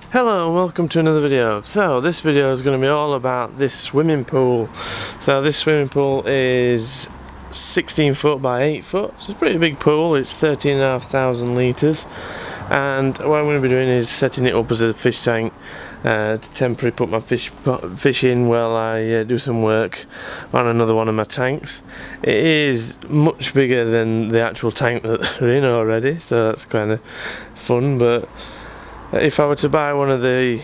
Hello and welcome to another video. So this video is going to be all about this swimming pool. So this swimming pool is 16 foot by 8 foot. So it's a pretty big pool. It's 13,500 litres, and what I'm going to be doing is setting it up as a fish tank to temporarily put my fish in while I do some work on another one of my tanks. It is much bigger than the actual tank that they're in already, so that's kind of fun. But if I were to buy one of the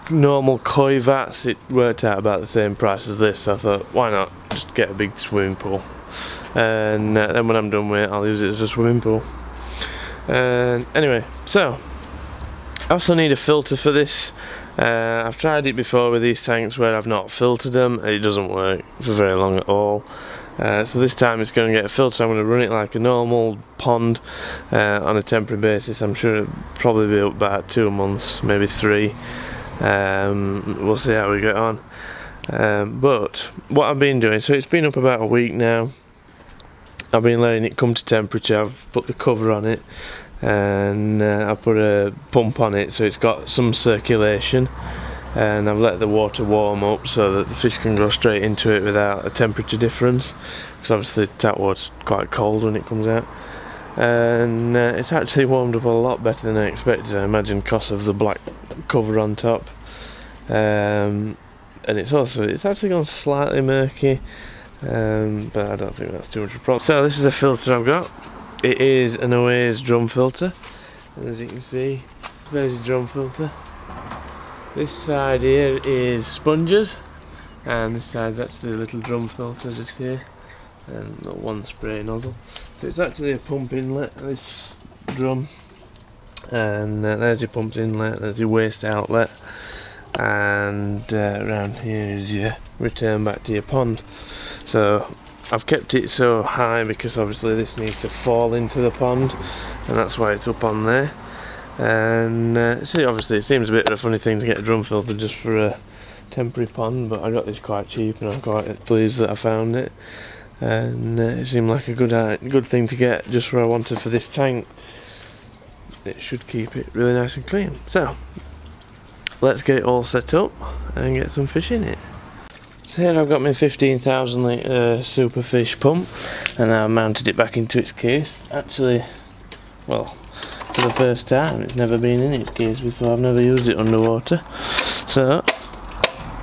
normal koi vats, it worked out about the same price as this. So I thought, why not just get a big swimming pool, and then when I'm done with it, I'll use it as a swimming pool. And anyway, so I also need a filter for this. I've tried it before with these tanks where I've not filtered them. It doesn't work for very long at all. So this time it's going to get a filter. I'm going to run it like a normal pond on a temporary basis. I'm sure it'll probably be up about 2 months, maybe 3. We'll see how we get on. But what I've been doing, so it's been up about a week now. I've been letting it come to temperature. I've put the cover on it, and I put a pump on it so it's got some circulation, and I've let the water warm up so that the fish can go straight into it without a temperature difference, because obviously tap water's quite cold when it comes out. And it's actually warmed up a lot better than I expected, I imagine, because of the black cover on top. And it's actually gone slightly murky, but I don't think that's too much of a problem. So this is a filter I've got. It is an Oase drum filter, and as you can see, there's a drum filter. This side here is sponges, and this side's actually a little drum filter just here, and a one spray nozzle. So it's actually a pump inlet, this drum, and there's your pump inlet, there's your waste outlet, and around here is your return back to your pond. So I've kept it so high because obviously this needs to fall into the pond, and that's why it's up on there. And see, obviously it seems a bit of a funny thing to get a drum filter just for a temporary pond, but I got this quite cheap and I'm quite pleased that I found it. And it seemed like a good thing to get just what I wanted for this tank. It should keep it really nice and clean. So let's get it all set up and get some fish in it. So here I've got my 15,000 litre super fish pump, and I've mounted it back into its case. Actually, well, for the first time, it's never been in its case before. I've never used it underwater, so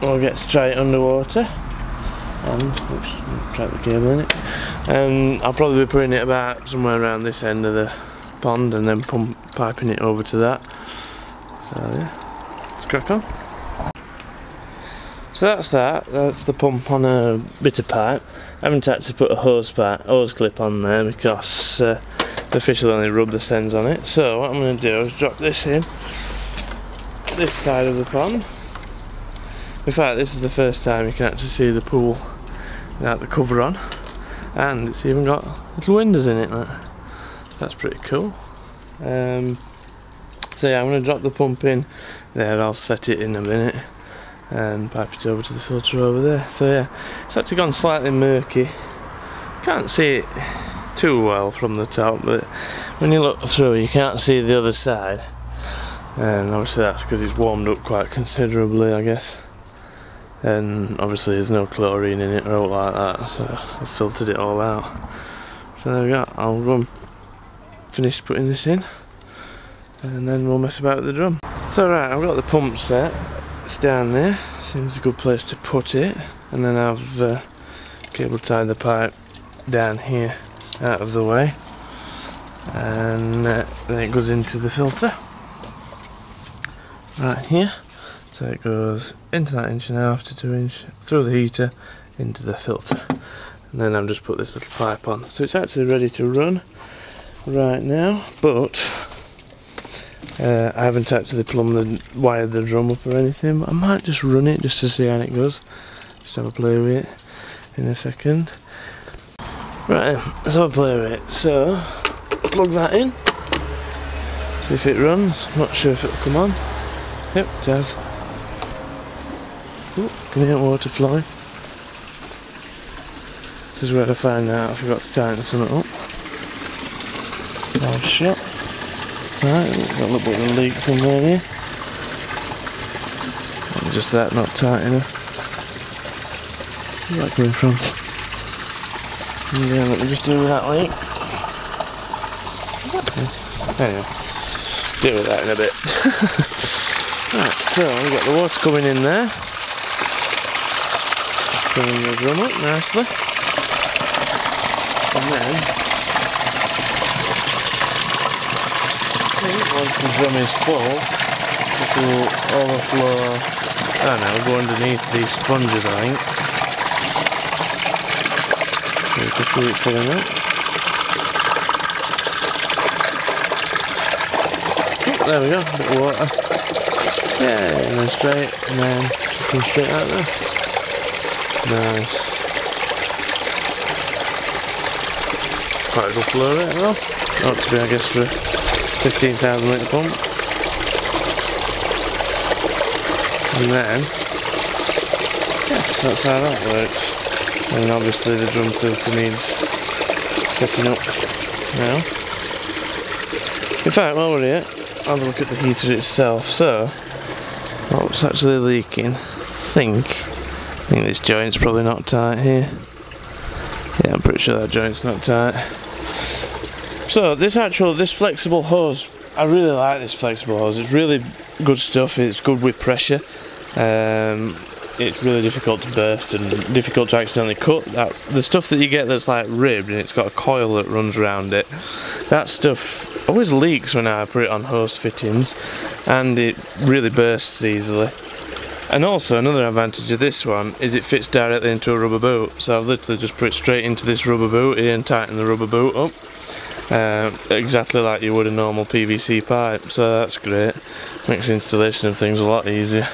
we'll get to try it underwater. And oops, trap the cable in it. And I'll probably be putting it about somewhere around this end of the pond, and then piping it over to that. So yeah, let's crack on. So that's the pump on a bit of pipe. I haven't actually put a hose clip on there because the fish will only rub the sends on it. So what I'm going to do is drop this in this side of the pond. In fact, this is the first time you can actually see the pool without the cover on, and it's even got little windows in it. That's pretty cool. So yeah, I'm going to drop the pump in there. I'll set it in a minute and pipe it over to the filter over there. So yeah, it's actually gone slightly murky. Can't see it too well from the top, but when you look through you can't see the other side, and obviously that's because it's warmed up quite considerably, I guess. And obviously there's no chlorine in it or all like that, so I've filtered it all out. So there we go. I'll finish putting this in, and then we'll mess about with the drum. So right, I've got the pump set. It's down there, seems a good place to put it, and then I've cable tied the pipe down here out of the way, and then it goes into the filter right here. So it goes into that 1.5 to 2 inch through the heater into the filter, and then I've just put this little pipe on. So it's actually ready to run right now, but I haven't actually wired the drum up or anything, but I might just run it just to see how it goes. Just have a play with it in a second. Right, let's have a play with it. So, plug that in, see if it runs. I'm not sure if it'll come on. Yep, it has. Ooh, can you get water flowing? This is where I find out I forgot to tighten something up. Nice shot. Right, got a little bit of a leak somewhere here. just that not tight enough. Where's that coming from? Yeah, let me just deal with that leak. Anyway, deal with that in a bit. Right, so we've got the water coming in there. Filling the drum up nicely. And then, I think once the drum is full, it will overflow, I don't know, go underneath these sponges, I think. So you can see it filling up. Oh, there we go, a bit of water. Yeah, and then straight, and then come straight out there. Nice. Quite a good flow rate though. Ought to be, I guess, for a 15,000 litre pump. And then, yeah, so that's how that works. And obviously the drum filter needs setting up now. In fact, while we're here, have a look at the heater itself. So, what's actually leaking? I think this joint's probably not tight here. Yeah, I'm pretty sure that joint's not tight. So this flexible hose, I really like this flexible hose. It's really good stuff. It's good with pressure. It's really difficult to burst and difficult to accidentally cut. The stuff that you get that's like ribbed and it's got a coil that runs around it, that stuff always leaks when I put it on hose fittings, and it really bursts easily. And also another advantage of this one is it fits directly into a rubber boot, so I've literally just put it straight into this rubber boot here and tighten the rubber boot up, exactly like you would a normal PVC pipe, so that's great. Makes the installation of things a lot easier.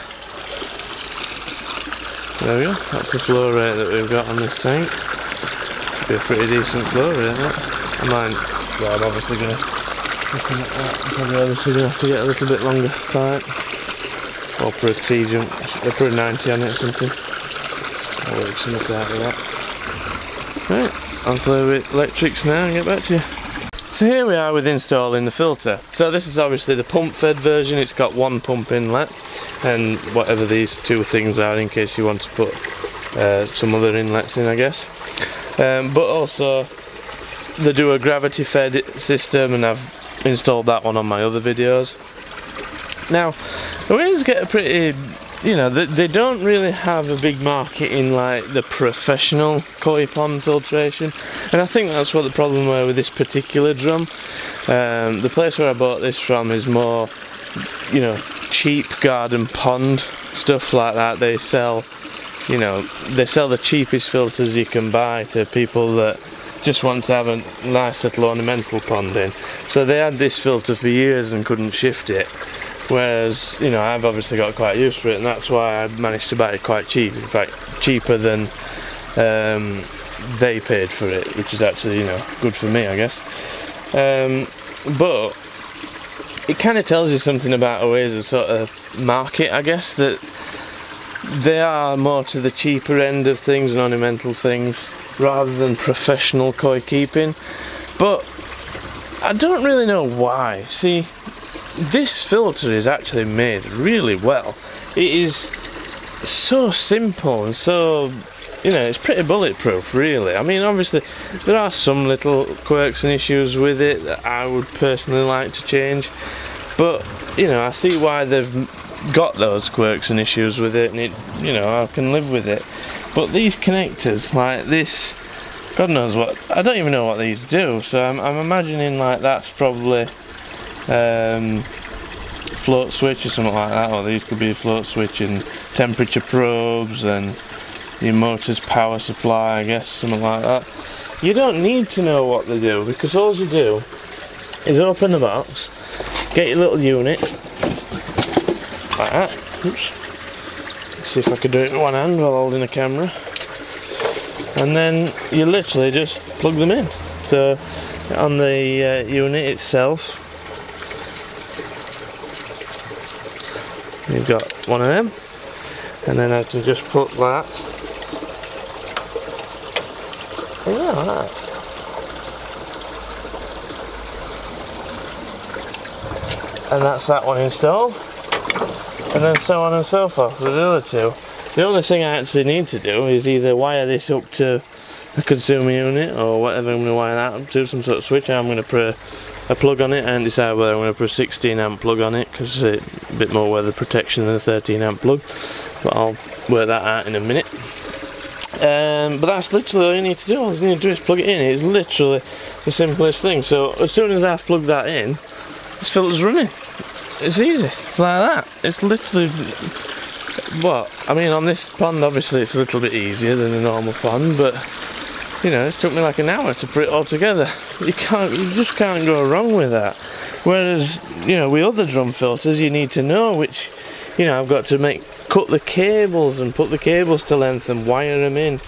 There we go, that's the flow rate that we've got on this tank. Should be a pretty decent flow rate, that. Well, I'm obviously going to, looking at that, I'm probably obviously going to have to get a little bit longer pipe. Or put a T-jump, or put a 90 on it or something. I'll work something out of that. Right, I'll play with electrics now and get back to you. So here we are with installing the filter. So this is obviously the pump fed version. It's got one pump inlet and whatever these two things are in case you want to put some other inlets in, I guess. But also they do a gravity fed system, and I've installed that one on my other videos. Now, Oase get a pretty, you know, they don't really have a big market in like the professional koi pond filtration, and I think that's what the problem were with this particular drum. The place where I bought this from is more, you know, cheap garden pond stuff like that. They sell, you know, they sell the cheapest filters you can buy to people that just want to have a nice little ornamental pond in. So they had this filter for years and couldn't shift it. Whereas, you know, I've obviously got quite used to it, and that's why I managed to buy it quite cheap. In fact, cheaper than they paid for it, which is actually, you know, good for me, I guess. But it kind of tells you something about Oase's sort of market, I guess, that they are more to the cheaper end of things and ornamental things rather than professional koi keeping. But I don't really know why. See, this filter is actually made really well. It is so simple and so, you know, it's pretty bulletproof, really. I mean, obviously there are some little quirks and issues with it that I would personally like to change, but, you know, I see why they've got those quirks and issues with it, and it, you know, I can live with it. But these connectors, like this, God knows what, I don't even know what these do, so I'm imagining like that's probably float switch or something like that, or these could be a float switch and temperature probes and your motor's power supply, I guess, something like that. You don't need to know what they do, because all you do is open the box, get your little unit like that. Oops. Let's see if I can do it with one hand while holding the camera, and then you literally just plug them in. So on the unit itself, you've got one of them, and then I can just put that, yeah, like that. And that's that one installed. and then so on and so forth with the other two. The only thing I actually need to do is either wire this up to a consumer unit or whatever I'm going to wire that up to, some sort of switch. I'm going to put a plug on it and decide whether I'm going to put a 16 amp plug on it, because it's a bit more weather protection than a 13 amp plug, but I'll work that out in a minute. But that's literally all you need to do. All you need to do is plug it in. It's literally the simplest thing. So as soon as I've plugged that in, this filter's running. It's easy. It's like that. It's literally what I mean. On this pond, obviously, it's a little bit easier than a normal pond, but you know, it took me like an hour to put it all together. You just can't go wrong with that. Whereas, you know, with other drum filters, you need to know which, you know, I've got to cut the cables and put the cables to length and wire them in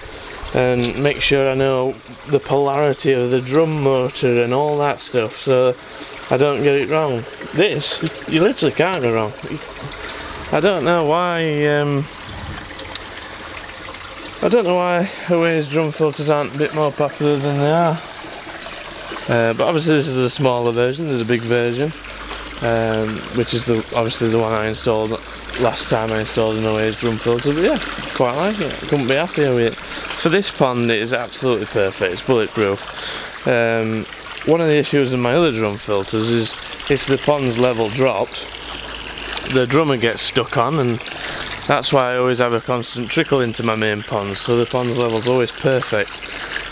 and make sure I know the polarity of the drum motor and all that stuff, so I don't get it wrong. This, you literally can't go wrong. I don't know why. I don't know why Oase drum filters aren't a bit more popular than they are. But obviously this is the smaller version. There's a big version, which is obviously the one I installed last time I installed an Oase drum filter. But yeah, quite like it. I couldn't be happier with it. For this pond, it is absolutely perfect. It's bulletproof. One of the issues in my other drum filters is if the pond's level dropped, the drummer gets stuck on, and that's why I always have a constant trickle into my main pond, so the pond's level's always perfect.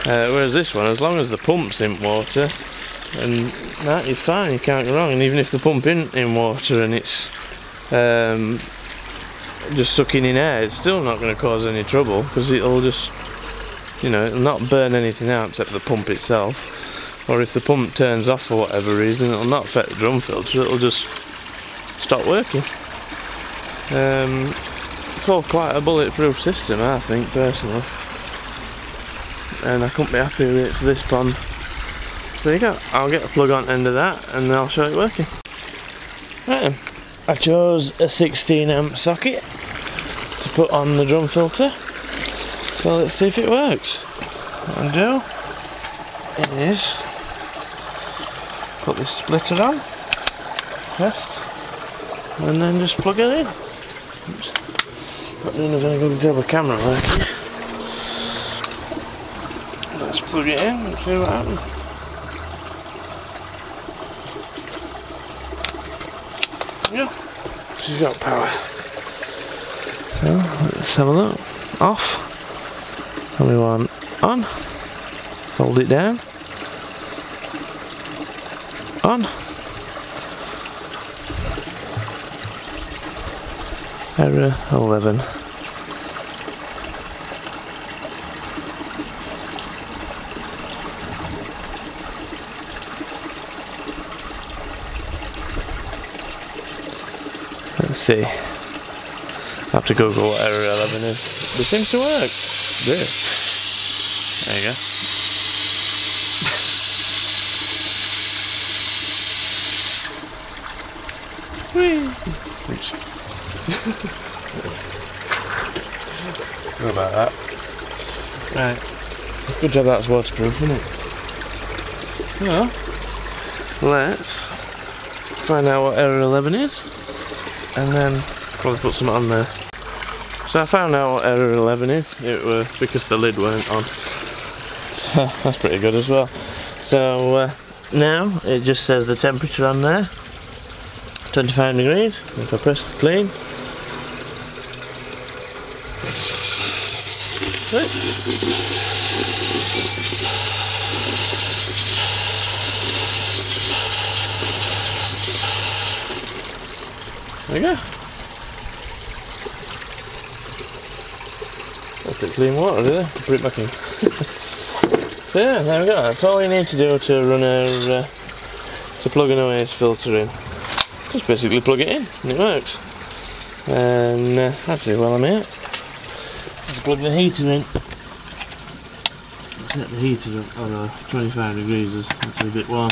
Whereas this one, as long as the pump's in water, and that is fine, you can't go wrong. And even if the pump isn't in water and it's just sucking in air, it's still not going to cause any trouble, because it'll just, you know, it'll not burn anything out except the pump itself. Or if the pump turns off for whatever reason, it'll not affect the drum filter, it'll just stop working. It's all quite a bulletproof system, I think, personally, and I couldn't be happy with it for this pond. So there you go. I'll get a plug on the end of that and then I'll show it working. Right then, I chose a 16 amp socket to put on the drum filter, so let's see if it works. What I'll do is put this splitter on first and then just plug it in. Oops. Not doing a very good job of camera work here. Let's plug it in and see what happens. Yeah, she's got power. So let's have a look. Off. And we want on. Hold it down. On. Error 11. Let's see. I have to Google what error 11 is. It seems to work. There you go. Whee! Oops. Sorry about that. Right, it's a good job that's waterproof, isn't it? So, let's find out what error 11 is, and then probably put something on there. So I found out what error 11 is. It was because the lid weren't on. So that's pretty good as well. So now it just says the temperature on there, 25 degrees. If I press the clean, right. There we go. That's it, clean water, did I? Put it back in. So yeah, there we go. That's all you need to do to run a to plug an Oase filter in. Just basically plug it in and it works. And that's it while I'm here. Let's plug the heater in. Set the heater up. Oh no, 25 degrees is actually a bit warm.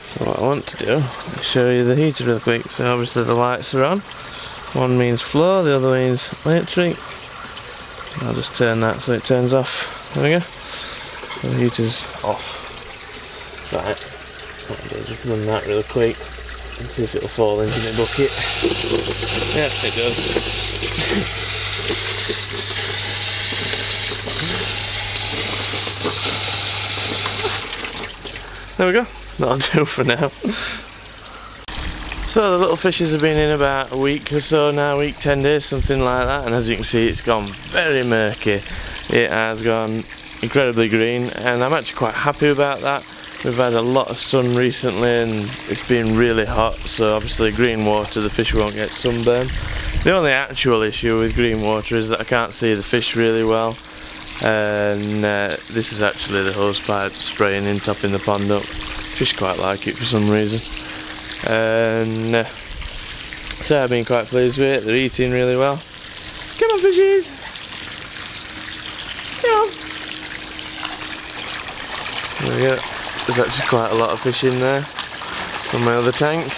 So what I want to do is show you the heater real quick. So obviously the lights are on. One means flow, the other means electric. I'll just turn that so it turns off. There we go. So the heater's off. Right. I'll just run that real quick. and see if it'll fall into my bucket. Yeah, it does. There we go, that'll do for now. So the little fishes have been in about a week or so now, week, 10 days, something like that, and as you can see it's gone very murky. It has gone incredibly green, and I'm actually quite happy about that. We've had a lot of sun recently and it's been really hot, so obviously green water, the fish won't get sunburn. The only actual issue with green water is that I can't see the fish really well, and this is actually the hose pipe spraying in, topping the pond up. Fish quite like it for some reason, and so I've been quite pleased with it. They're eating really well. Come on, fishies! Come on! There we go. There's actually quite a lot of fish in there from my other tank.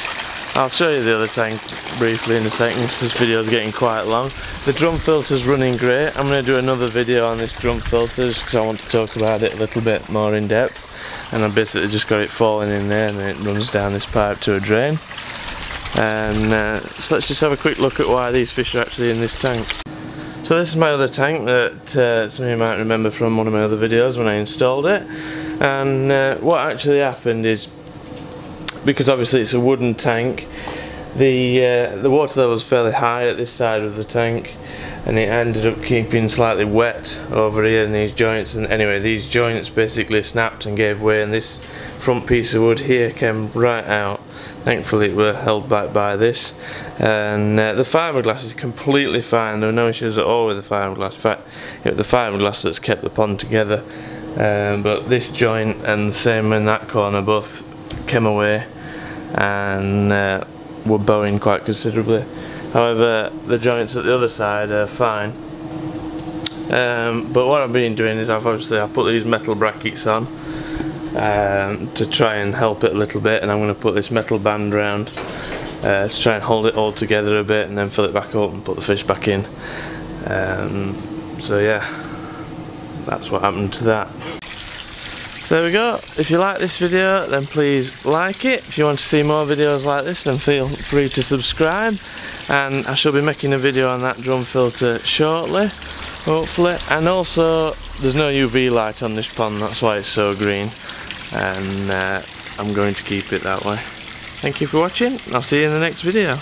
I'll show you the other tank briefly in a second, this video is getting quite long. The drum filter's running great. I'm going to do another video on this drum filter because I want to talk about it a little bit more in depth. And I've basically just got it falling in there and then it runs down this pipe to a drain. And so let's just have a quick look at why these fish are actually in this tank. So this is my other tank that some of you might remember from one of my other videos when I installed it. And what actually happened is, because obviously it's a wooden tank, the water level was fairly high at this side of the tank, and it ended up keeping slightly wet over here in these joints. And anyway, these joints basically snapped and gave way, and this front piece of wood here came right out. Thankfully it were held back by this, and the fiberglass is completely fine. There were no issues at all with the fiberglass. In fact, it was the fiberglass that's kept the pond together, but this joint and the same in that corner both came away and were bowing quite considerably. However, the joints at the other side are fine. But what I've been doing is I've put these metal brackets on to try and help it a little bit, and I'm going to put this metal band around to try and hold it all together a bit, and then fill it back up and put the fish back in. So yeah, that's what happened to that. So there we go. If you like this video, then please like it. If you want to see more videos like this, then feel free to subscribe, and I shall be making a video on that drum filter shortly, hopefully. And also there's no UV light on this pond, that's why it's so green, and I'm going to keep it that way. Thank you for watching, I'll see you in the next video.